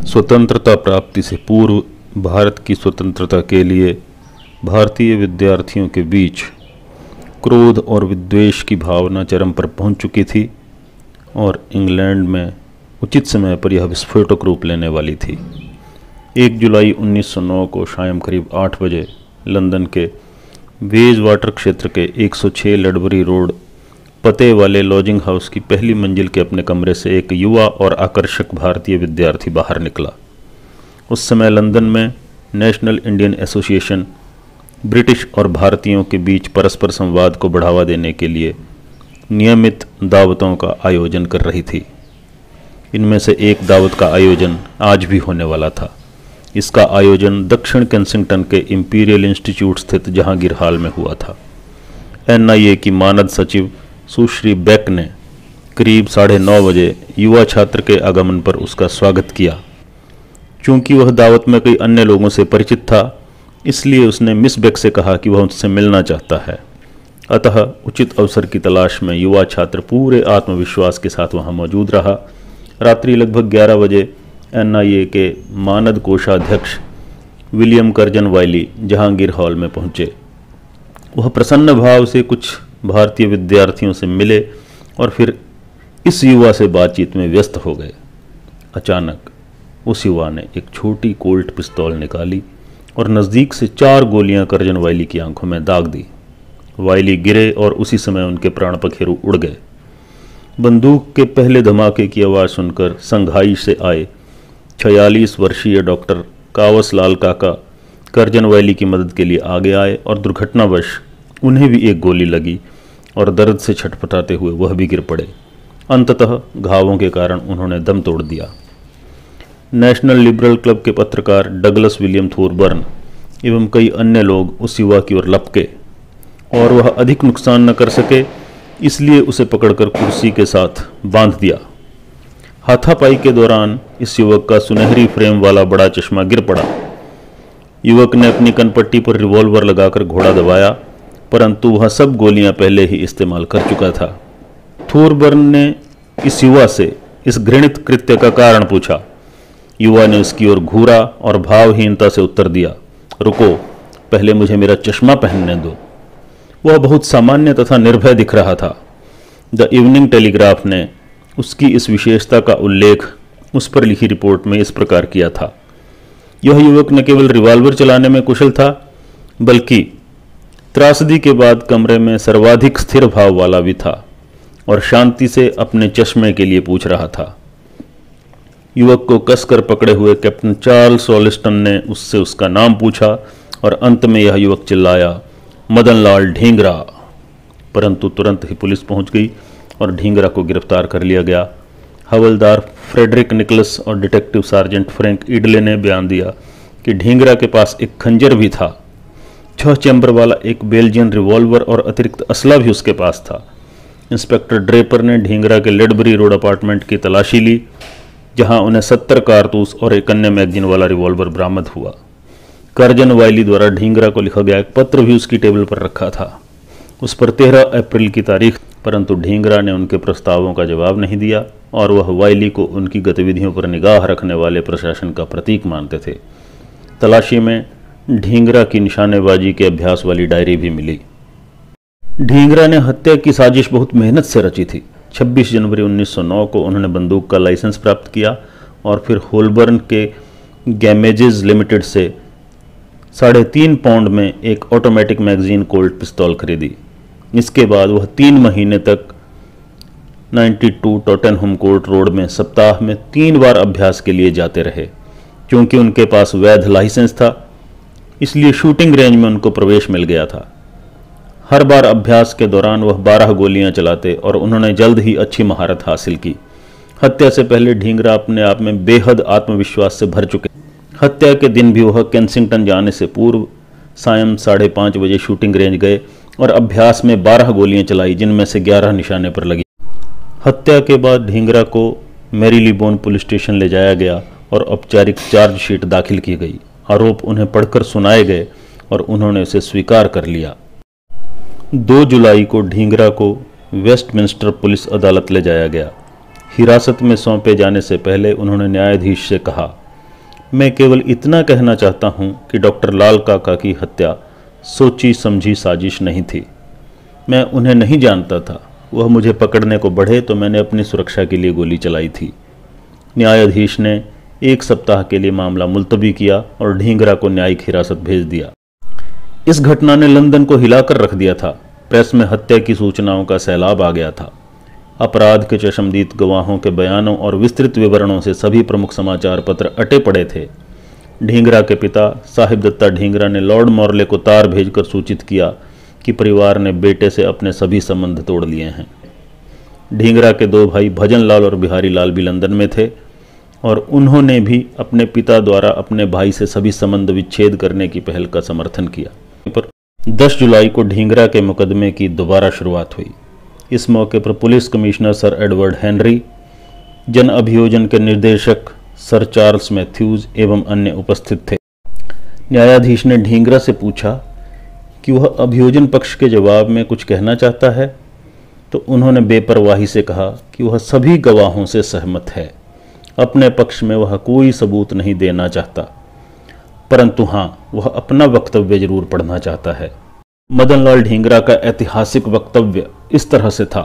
स्वतंत्रता प्राप्ति से पूर्व भारत की स्वतंत्रता के लिए भारतीय विद्यार्थियों के बीच क्रोध और विद्वेष की भावना चरम पर पहुंच चुकी थी और इंग्लैंड में उचित समय पर यह विस्फोटक रूप लेने वाली थी। 1 जुलाई 1909 को शाम करीब 8 बजे लंदन के वेजवाटर क्षेत्र के 106 लडबरी रोड पते वाले लॉजिंग हाउस की पहली मंजिल के अपने कमरे से एक युवा और आकर्षक भारतीय विद्यार्थी बाहर निकला। उस समय लंदन में नेशनल इंडियन एसोसिएशन ब्रिटिश और भारतीयों के बीच परस्पर संवाद को बढ़ावा देने के लिए नियमित दावतों का आयोजन कर रही थी। इनमें से एक दावत का आयोजन आज भी होने वाला था। इसका आयोजन दक्षिण केंसिंगटन के इंपीरियल इंस्टीट्यूट स्थित जहांगीर हॉल में हुआ था। NIA की मानद सचिव सुश्री बेक ने करीब 9:30 बजे युवा छात्र के आगमन पर उसका स्वागत किया। चूंकि वह दावत में कई अन्य लोगों से परिचित था, इसलिए उसने मिस बेक से कहा कि वह उससे मिलना चाहता है। अतः उचित अवसर की तलाश में युवा छात्र पूरे आत्मविश्वास के साथ वहां मौजूद रहा। रात्रि लगभग 11 बजे NIA के मानद कोषाध्यक्ष विलियम कर्जन वाइली जहांगीर हॉल में पहुंचे। वह प्रसन्न भाव से कुछ भारतीय विद्यार्थियों से मिले और फिर इस युवा से बातचीत में व्यस्त हो गए। अचानक उस युवा ने एक छोटी कोल्ट पिस्तौल निकाली और नज़दीक से 4 गोलियां कर्जन वाइली की आंखों में दाग दी। वाइली गिरे और उसी समय उनके प्राण पखेरु उड़ गए। बंदूक के पहले धमाके की आवाज़ सुनकर संघाई से आए 46 वर्षीय डॉक्टर कावस लाल काका कर्जन वाइली की मदद के लिए आगे आए और दुर्घटनावश उन्हें भी एक गोली लगी और दर्द से छटपटाते हुए वह भी गिर पड़े। अंततः घावों के कारण उन्होंने दम तोड़ दिया। नेशनल लिबरल क्लब के पत्रकार डगलस विलियम थोरबर्न एवं कई अन्य लोग उस युवा की ओर लपके और वह अधिक नुकसान न कर सके, इसलिए उसे पकड़कर कुर्सी के साथ बांध दिया। हाथापाई के दौरान इस युवक का सुनहरी फ्रेम वाला बड़ा चश्मा गिर पड़ा। युवक ने अपनी कनपट्टी पर रिवॉल्वर लगाकर घोड़ा दबाया, परंतु वह सब गोलियां पहले ही इस्तेमाल कर चुका था। थोरबर्न ने इस युवा से इस घृणित कृत्य का कारण पूछा। युवा ने उसकी ओर घूरा और भावहीनता से उत्तर दिया, रुको, पहले मुझे मेरा चश्मा पहनने दो। वह बहुत सामान्य तथा निर्भय दिख रहा था। द इवनिंग टेलीग्राफ ने उसकी इस विशेषता का उल्लेख उस पर लिखी रिपोर्ट में इस प्रकार किया था, यह युवक न केवल रिवॉल्वर चलाने में कुशल था, बल्कि त्रासदी के बाद कमरे में सर्वाधिक स्थिर भाव वाला भी था और शांति से अपने चश्मे के लिए पूछ रहा था। युवक को कसकर पकड़े हुए कैप्टन चार्ल्स रॉलिस्टन ने उससे उसका नाम पूछा और अंत में यह युवक चिल्लाया, मदनलाल ढींगरा। परंतु तुरंत ही पुलिस पहुंच गई और ढींगरा को गिरफ्तार कर लिया गया। हवलदार फ्रेडरिक निकलस और डिटेक्टिव सार्जेंट फ्रैंक इडले ने बयान दिया कि ढींगरा के पास एक खंजर भी था। 6 चैम्बर वाला एक बेल्जियन रिवॉल्वर और अतिरिक्त असला भी उसके पास था। इंस्पेक्टर ड्रेपर ने ढींगरा के लेडबरी रोड अपार्टमेंट की तलाशी ली, जहां उन्हें 70 कारतूस और एक अन्य मैगजीन वाला रिवॉल्वर बरामद हुआ। कर्जन वाइली द्वारा ढींगरा को लिखा गया एक पत्र भी उसकी टेबल पर रखा था। उस पर 13 अप्रैल की तारीख, परंतु ढींगरा ने उनके प्रस्तावों का जवाब नहीं दिया और वह वाइली को उनकी गतिविधियों पर निगाह रखने वाले प्रशासन का प्रतीक मानते थे। तलाशी में ढींगरा की निशानेबाजी के अभ्यास वाली डायरी भी मिली। ढींगरा ने हत्या की साजिश बहुत मेहनत से रची थी। 26 जनवरी 1909 को उन्होंने बंदूक का लाइसेंस प्राप्त किया और फिर होलबर्न के गैमेजेस लिमिटेड से 3.5 पाउंड में एक ऑटोमेटिक मैगजीन कोल्ट पिस्तौल खरीदी। इसके बाद वह 3 महीने तक 92 टॉटेनहम कोर्ट रोड में सप्ताह में 3 बार अभ्यास के लिए जाते रहे। क्योंकि उनके पास वैध लाइसेंस था, इसलिए शूटिंग रेंज में उनको प्रवेश मिल गया था। हर बार अभ्यास के दौरान वह 12 गोलियां चलाते और उन्होंने जल्द ही अच्छी महारत हासिल की। हत्या से पहले ढींगरा अपने आप में बेहद आत्मविश्वास से भर चुके। हत्या के दिन भी वह केंसिंगटन जाने से पूर्व सायं 5:30 बजे शूटिंग रेंज गए और अभ्यास में 12 गोलियां चलाई, जिनमें से 11 निशाने पर लगी। हत्या के बाद ढींगरा को मैरीलीबोन पुलिस स्टेशन ले जाया गया और औपचारिक चार्जशीट दाखिल की गई। आरोप उन्हें पढ़कर सुनाए गए और उन्होंने उसे स्वीकार कर लिया। 2 जुलाई को ढींगरा को वेस्टमिंस्टर पुलिस अदालत ले जाया गया। हिरासत में सौंपे जाने से पहले उन्होंने न्यायाधीश से कहा मैं केवल इतना कहना चाहता हूं कि डॉक्टर लाल काका की हत्या सोची समझी साजिश नहीं थी। मैं उन्हें नहीं जानता था। वह मुझे पकड़ने को बढ़े तो मैंने अपनी सुरक्षा के लिए गोली चलाई थी। न्यायाधीश ने 1 सप्ताह के लिए मामला मुलतवी किया और ढींगरा को न्यायिक हिरासत भेज दिया। इस घटना ने लंदन को हिलाकर रख दिया था। प्रेस में हत्या की सूचनाओं का सैलाब आ गया था। अपराध के चश्मदीद गवाहों के बयानों और विस्तृत विवरणों से सभी प्रमुख समाचार पत्र अटे पड़े थे। ढींगरा के पिता साहिब दत्ता ढींगरा ने लॉर्ड मॉर्ले को तार भेजकर सूचित किया कि परिवार ने बेटे से अपने सभी संबंध तोड़ लिए हैं। ढींगरा के 2 भाई भजन लाल और बिहारी लाल भी लंदन में थे और उन्होंने भी अपने पिता द्वारा अपने भाई से सभी संबंध विच्छेद करने की पहल का समर्थन किया। पर 10 जुलाई को ढींगरा के मुकदमे की दोबारा शुरुआत हुई। इस मौके पर police commissioner sir Edward Henry, जन अभियोजन के निर्देशक सर चार्ल्स मैथ्यूज एवं अन्य उपस्थित थे। न्यायाधीश ने ढींगरा से पूछा कि वह अभियोजन पक्ष के जवाब में कुछ कहना चाहता है, तो उन्होंने बेपरवाही से कहा कि वह सभी गवाहों से सहमत है। अपने पक्ष में वह कोई सबूत नहीं देना चाहता, परंतु हाँ, वह अपना वक्तव्य जरूर पढ़ना चाहता है। मदन लाल ढींगरा का ऐतिहासिक वक्तव्य इस तरह से था: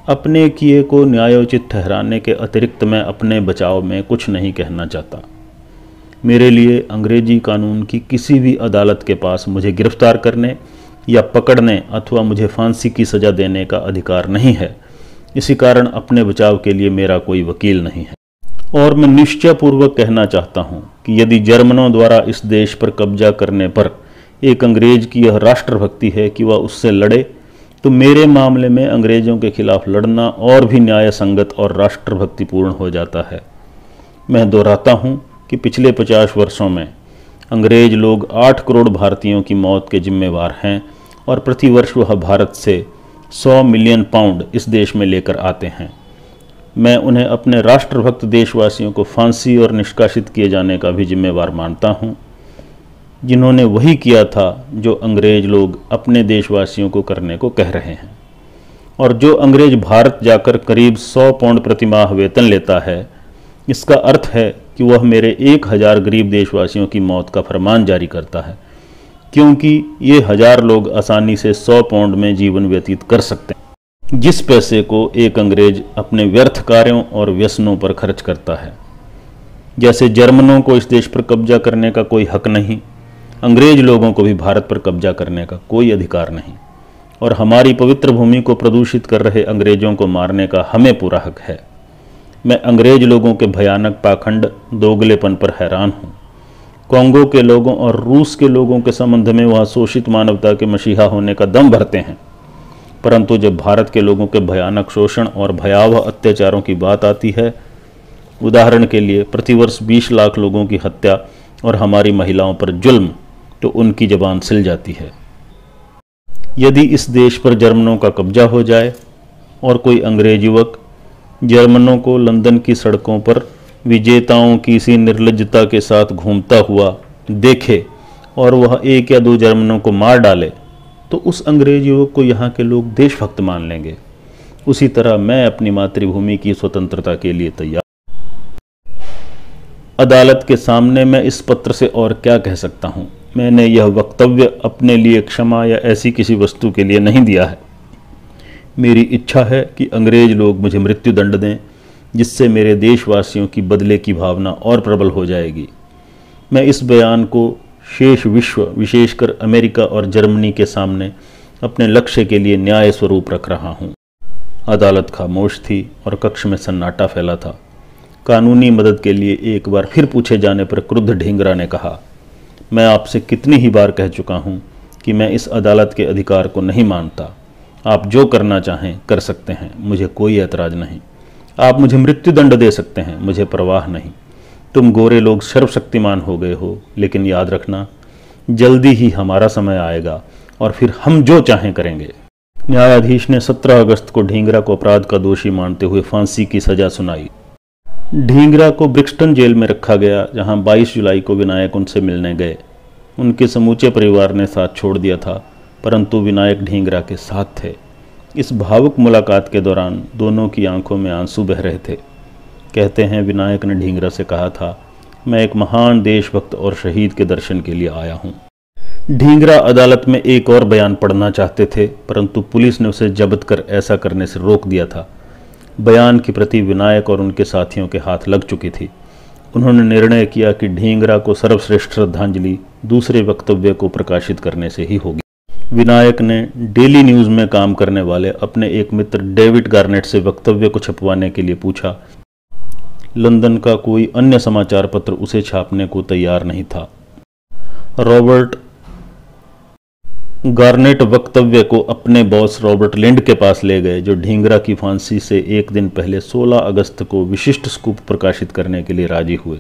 अपने किए को न्यायोचित ठहराने के अतिरिक्त मैं अपने बचाव में कुछ नहीं कहना चाहता। मेरे लिए अंग्रेजी कानून की किसी भी अदालत के पास मुझे गिरफ्तार करने या पकड़ने अथवा मुझे फांसी की सज़ा देने का अधिकार नहीं है। इसी कारण अपने बचाव के लिए मेरा कोई वकील नहीं है। और मैं निश्चयपूर्वक कहना चाहता हूँ कि यदि जर्मनों द्वारा इस देश पर कब्जा करने पर एक अंग्रेज की यह राष्ट्रभक्ति है कि वह उससे लड़े, तो मेरे मामले में अंग्रेजों के खिलाफ लड़ना और भी न्याय संगत और राष्ट्रभक्तिपूर्ण हो जाता है। मैं दोहराता हूँ कि पिछले 50 वर्षों में अंग्रेज लोग 8 करोड़ भारतीयों की मौत के जिम्मेवार हैं और प्रतिवर्ष वह भारत से 100 मिलियन पाउंड इस देश में लेकर आते हैं। मैं उन्हें अपने राष्ट्रभक्त देशवासियों को फांसी और निष्कासित किए जाने का भी जिम्मेवार मानता हूँ, जिन्होंने वही किया था जो अंग्रेज लोग अपने देशवासियों को करने को कह रहे हैं। और जो अंग्रेज भारत जाकर करीब 100 पाउंड प्रति माह वेतन लेता है, इसका अर्थ है कि वह मेरे 1000 गरीब देशवासियों की मौत का फरमान जारी करता है, क्योंकि ये 1000 लोग आसानी से 100 पाउंड में जीवन व्यतीत कर सकते हैं, जिस पैसे को एक अंग्रेज अपने व्यर्थ कार्यों और व्यसनों पर खर्च करता है। जैसे जर्मनों को इस देश पर कब्जा करने का कोई हक नहीं, अंग्रेज लोगों को भी भारत पर कब्जा करने का कोई अधिकार नहीं, और हमारी पवित्र भूमि को प्रदूषित कर रहे अंग्रेजों को मारने का हमें पूरा हक है। मैं अंग्रेज लोगों के भयानक पाखंड दोगलेपन पर हैरान हूँ। कांगो के लोगों और रूस के लोगों के संबंध में वह शोषित मानवता के मसीहा होने का दम भरते हैं, परंतु जब भारत के लोगों के भयानक शोषण और भयावह अत्याचारों की बात आती है, उदाहरण के लिए प्रतिवर्ष 20 लाख लोगों की हत्या और हमारी महिलाओं पर जुल्म, तो उनकी जबान सिल जाती है। यदि इस देश पर जर्मनों का कब्जा हो जाए और कोई अंग्रेज युवक जर्मनों को लंदन की सड़कों पर विजेताओं की सी निर्लज्जता के साथ घूमता हुआ देखे और वह 1 या 2 जर्मनों को मार डाले, तो उस अंग्रेज युवक को यहाँ के लोग देशभक्त मान लेंगे। उसी तरह मैं अपनी मातृभूमि की स्वतंत्रता के लिए तैयार। अदालत के सामने मैं इस पत्र से और क्या कह सकता हूँ। मैंने यह वक्तव्य अपने लिए क्षमा या ऐसी किसी वस्तु के लिए नहीं दिया है। मेरी इच्छा है कि अंग्रेज लोग मुझे मृत्यु दंड दें, जिससे मेरे देशवासियों की बदले की भावना और प्रबल हो जाएगी। मैं इस बयान को शेष विश्व, विशेषकर अमेरिका और जर्मनी के सामने अपने लक्ष्य के लिए न्याय स्वरूप रख रहा हूँ। अदालत खामोश थी और कक्ष में सन्नाटा फैला था। कानूनी मदद के लिए एक बार फिर पूछे जाने पर क्रुद्ध ढींगरा ने कहा, मैं आपसे कितनी ही बार कह चुका हूँ कि मैं इस अदालत के अधिकार को नहीं मानता। आप जो करना चाहें कर सकते हैं, मुझे कोई ऐतराज़ नहीं। आप मुझे मृत्यु दंड दे सकते हैं, मुझे परवाह नहीं। तुम गोरे लोग सर्वशक्तिमान हो गए हो, लेकिन याद रखना, जल्दी ही हमारा समय आएगा और फिर हम जो चाहें करेंगे। न्यायाधीश ने 17 अगस्त को ढींगरा को अपराध का दोषी मानते हुए फांसी की सजा सुनाई। ढींगरा को ब्रिक्सटन जेल में रखा गया, जहां 22 जुलाई को विनायक उनसे मिलने गए। उनके समूचे परिवार ने साथ छोड़ दिया था, परंतु विनायक ढींगरा के साथ थे। इस भावुक मुलाकात के दौरान दोनों की आंखों में आंसू बह रहे थे। कहते हैं विनायक ने ढींगरा से कहा था, मैं एक महान देशभक्त और शहीद के दर्शन के लिए आया हूँ। ढींगरा अदालत में एक और बयान पढ़ना चाहते थे, परंतु पुलिस ने उसे जब्त कर ऐसा करने से रोक दिया था। बयान की प्रति विनायक और उनके साथियों के हाथ लग चुकी थी। उन्होंने निर्णय किया कि ढींगरा को सर्वश्रेष्ठ श्रद्धांजलि दूसरे वक्तव्य को प्रकाशित करने से ही होगी। विनायक ने डेली न्यूज़ में काम करने वाले अपने एक मित्र डेविड गार्नेट से वक्तव्य को छपवाने के लिए पूछा। लंदन का कोई अन्य समाचार पत्र उसे छापने को तैयार नहीं था। रॉबर्ट गार्नेट वक्तव्य को अपने बॉस रॉबर्ट लिंड के पास ले गए, जो ढींगरा की फांसी से एक दिन पहले 16 अगस्त को विशिष्ट स्कूप प्रकाशित करने के लिए राजी हुए।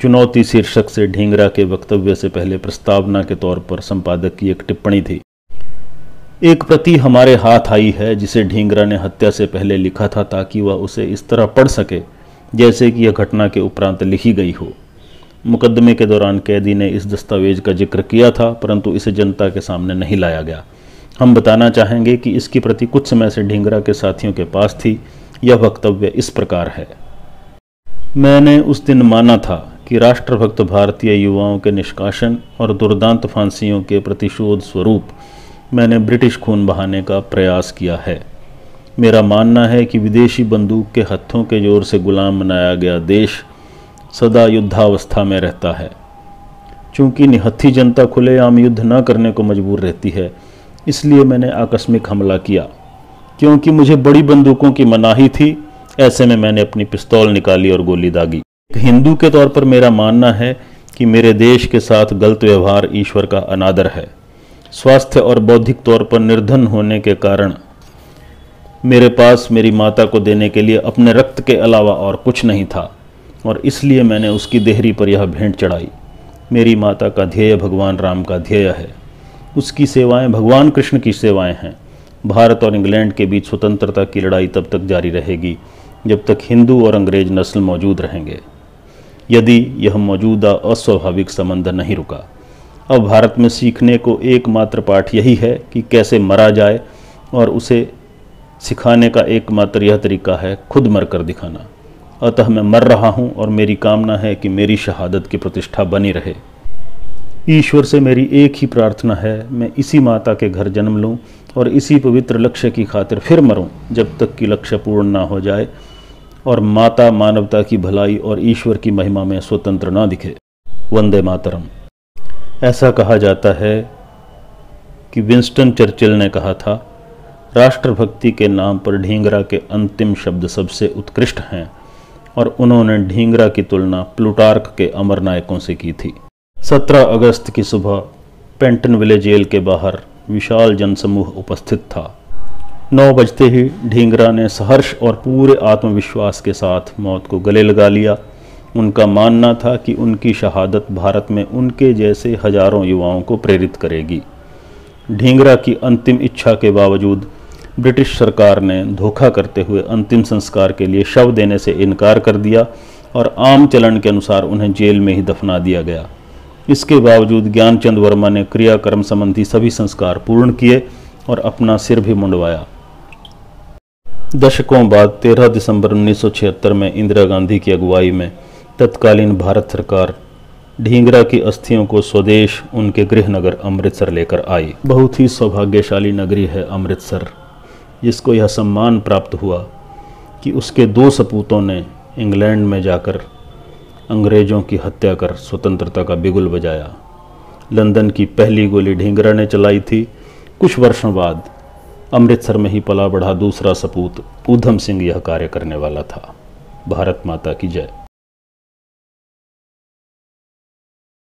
चुनौती शीर्षक से ढींगरा के वक्तव्य से पहले प्रस्तावना के तौर पर संपादक की एक टिप्पणी थी। एक प्रति हमारे हाथ आई है जिसे ढींगरा ने हत्या से पहले लिखा था, ताकि वह उसे इस तरह पढ़ सके जैसे कि यह घटना के उपरांत लिखी गई हो। मुकदमे के दौरान कैदी ने इस दस्तावेज का जिक्र किया था, परंतु इसे जनता के सामने नहीं लाया गया। हम बताना चाहेंगे कि इसकी प्रति कुछ समय से ढींगरा के साथियों के पास थी। यह वक्तव्य इस प्रकार है। मैंने उस दिन माना था कि राष्ट्रभक्त भारतीय युवाओं के निष्कासन और दुर्दांत फांसियों के प्रतिशोध स्वरूप मैंने ब्रिटिश खून बहाने का प्रयास किया है। मेरा मानना है कि विदेशी बंदूक के हत्थों के जोर से गुलाम बनाया गया देश सदा युद्धावस्था में रहता है। चूंकि निहत्थी जनता खुलेआम युद्ध न करने को मजबूर रहती है, इसलिए मैंने आकस्मिक हमला किया। क्योंकि मुझे बड़ी बंदूकों की मनाही थी, ऐसे में मैंने अपनी पिस्तौल निकाली और गोली दागी। एक हिंदू के तौर पर मेरा मानना है कि मेरे देश के साथ गलत व्यवहार ईश्वर का अनादर है। स्वास्थ्य और बौद्धिक तौर पर निर्धन होने के कारण मेरे पास मेरी माता को देने के लिए अपने रक्त के अलावा और कुछ नहीं था, और इसलिए मैंने उसकी देहरी पर यह भेंट चढ़ाई। मेरी माता का ध्येय भगवान राम का ध्येय है। उसकी सेवाएं भगवान कृष्ण की सेवाएं हैं। भारत और इंग्लैंड के बीच स्वतंत्रता की लड़ाई तब तक जारी रहेगी जब तक हिंदू और अंग्रेज नस्ल मौजूद रहेंगे, यदि यह मौजूदा अस्वाभाविक संबंध नहीं रुका। अब भारत में सीखने को एकमात्र पाठ यही है कि कैसे मरा जाए, और उसे सिखाने का एकमात्र यह तरीका है खुद मरकर दिखाना। अतः मैं मर रहा हूँ और मेरी कामना है कि मेरी शहादत की प्रतिष्ठा बनी रहे। ईश्वर से मेरी एक ही प्रार्थना है, मैं इसी माता के घर जन्म लूँ और इसी पवित्र लक्ष्य की खातिर फिर मरूँ जब तक कि लक्ष्य पूर्ण ना हो जाए और माता मानवता की भलाई और ईश्वर की महिमा में स्वतंत्र ना दिखे। वंदे मातरम। ऐसा कहा जाता है कि विंस्टन चर्चिल ने कहा था, राष्ट्रभक्ति के नाम पर ढींगरा के अंतिम शब्द सबसे उत्कृष्ट हैं, और उन्होंने ढींगरा की तुलना प्लूटार्क के अमर नायकों से की थी। 17 अगस्त की सुबह पेंटनविले जेल के बाहर विशाल जनसमूह उपस्थित था। 9 बजते ही ढींगरा ने सहर्ष और पूरे आत्मविश्वास के साथ मौत को गले लगा लिया। उनका मानना था कि उनकी शहादत भारत में उनके जैसे हजारों युवाओं को प्रेरित करेगी। ढींगरा की अंतिम इच्छा के बावजूद ब्रिटिश सरकार ने धोखा करते हुए अंतिम संस्कार के लिए शव देने से इनकार कर दिया और आम चलन के अनुसार उन्हें जेल में ही दफना दिया गया। इसके बावजूद ज्ञानचंद वर्मा ने क्रियाकर्म संबंधी सभी संस्कार पूर्ण किए और अपना सिर भी मुंडवाया। दशकों बाद 13 दिसंबर 1976 में इंदिरा गांधी की अगुवाई में तत्कालीन भारत सरकार ढींगरा की अस्थियों को स्वदेश उनके गृह नगर अमृतसर लेकर आई। बहुत ही सौभाग्यशाली नगरी है अमृतसर, जिसको यह सम्मान प्राप्त हुआ कि उसके 2 सपूतों ने इंग्लैंड में जाकर अंग्रेज़ों की हत्या कर स्वतंत्रता का बिगुल बजाया। लंदन की पहली गोली ढींगरा ने चलाई थी। कुछ वर्षों बाद अमृतसर में ही पला बढ़ा दूसरा सपूत ऊधम सिंह यह कार्य करने वाला था। भारत माता की जय।